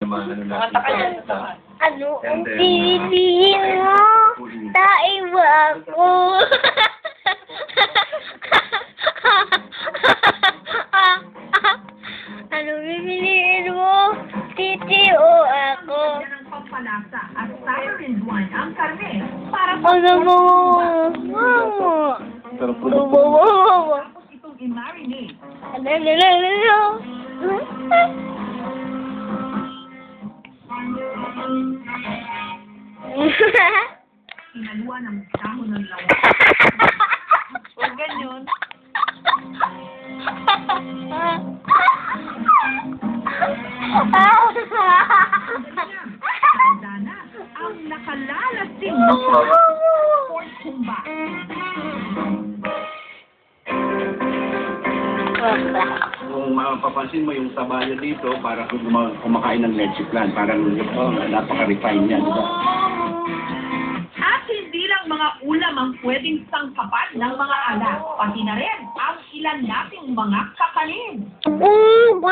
mga ano natin. Ano ang piliin mo? Taiwa ako. Ano pipiliin mo? Titio ako. Yan ang pampalasa at tamarind wine ang karne para Ano mo? Pero tapos itong i-marinate. Inaluan ng dahon ng lawa. Huwag ganyan. Handa na ang nakalalasing na pork humba. kung mapapansin mo yung taba niya dito, para kung kumakain ng leche plan, parang napaka-refine niya, di ba? At hindi lang mga ulam ang pwedeng sangkapan ng mga anak, pati na rin ang ilan nating mga kakanin. Mm,